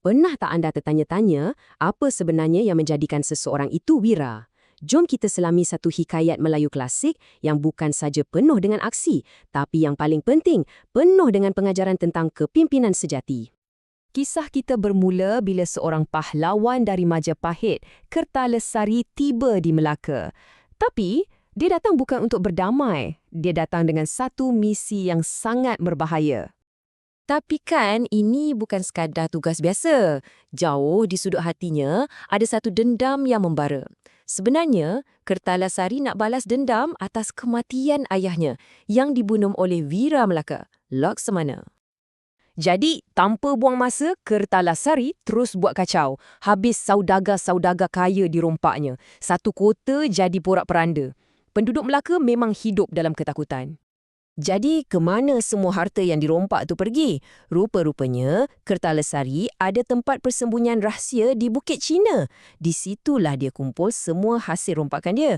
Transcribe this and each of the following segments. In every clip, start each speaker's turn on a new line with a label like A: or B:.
A: Pernah tak anda tertanya-tanya apa sebenarnya yang menjadikan seseorang itu wira? Jom kita selami satu hikayat Melayu klasik yang bukan saja penuh dengan aksi, tapi yang paling penting, penuh dengan pengajaran tentang kepimpinan sejati. Kisah kita bermula bila seorang pahlawan dari Majapahit, Kertalesari, tiba di Melaka. Tapi, dia datang bukan untuk berdamai. Dia datang dengan satu misi yang sangat berbahaya. Tapi kan ini bukan sekadar tugas biasa. Jauh di sudut hatinya ada satu dendam yang membara. Sebenarnya, Kertalasari nak balas dendam atas kematian ayahnya yang dibunuh oleh Wira Melaka, Laksamana. Jadi, tanpa buang masa, Kertalasari terus buat kacau. Habis saudagar-saudagar kaya dirompaknya. Satu kota jadi porak-peranda. Penduduk Melaka memang hidup dalam ketakutan. Jadi, ke mana semua harta yang dirompak tu pergi? Rupa-rupanya, Kertalesari ada tempat persembunyian rahsia di Bukit Cina. Di situlah dia kumpul semua hasil rompakan dia.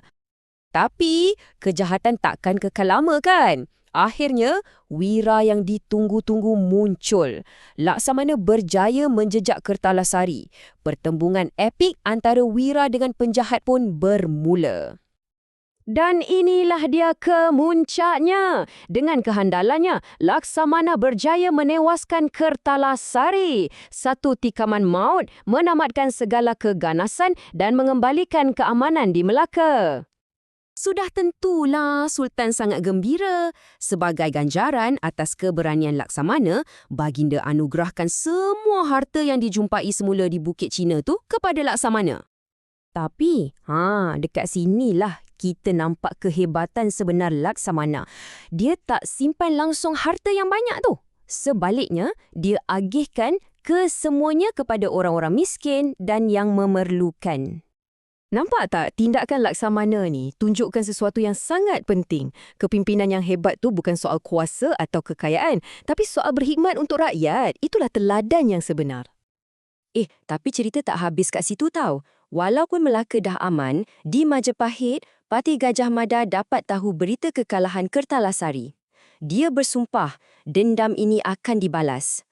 A: Tapi, kejahatan takkan kekal lama kan? Akhirnya, wira yang ditunggu-tunggu muncul. Laksamana berjaya menjejak Kertalasari. Pertembungan epik antara wira dengan penjahat pun bermula. Dan inilah dia kemuncaknya. Dengan kehandalannya, Laksamana berjaya menewaskan Kertalasari. Satu tikaman maut menamatkan segala keganasan dan mengembalikan keamanan di Melaka. Sudah tentulah Sultan sangat gembira. Sebagai ganjaran atas keberanian Laksamana, baginda anugerahkan semua harta yang dijumpai semula di Bukit Cina tu kepada Laksamana. Tapi, dekat sinilah kita nampak kehebatan sebenar Laksamana. Dia tak simpan langsung harta yang banyak tu. Sebaliknya, dia agihkan kesemuanya kepada orang-orang miskin dan yang memerlukan. Nampak tak tindakan Laksamana ni tunjukkan sesuatu yang sangat penting. Kepimpinan yang hebat tu bukan soal kuasa atau kekayaan, tapi soal berkhidmat untuk rakyat. Itulah teladan yang sebenar. Tapi cerita tak habis kat situ tau. Walaupun Melaka dah aman, di Majapahit, Patih Gajah Mada dapat tahu berita kekalahan Kertalasari. Dia bersumpah, dendam ini akan dibalas.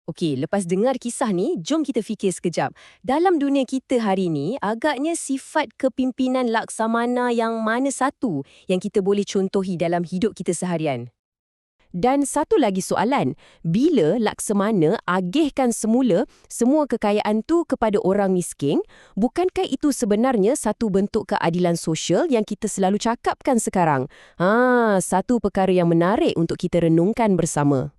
A: Okey, lepas dengar kisah ni, jom kita fikir sekejap. Dalam dunia kita hari ni, agaknya sifat kepimpinan Laksamana yang mana satu yang kita boleh contohi dalam hidup kita seharian? Dan satu lagi soalan, bila Laksamana agihkan semula semua kekayaan tu kepada orang miskin, bukankah itu sebenarnya satu bentuk keadilan sosial yang kita selalu cakapkan sekarang? Satu perkara yang menarik untuk kita renungkan bersama.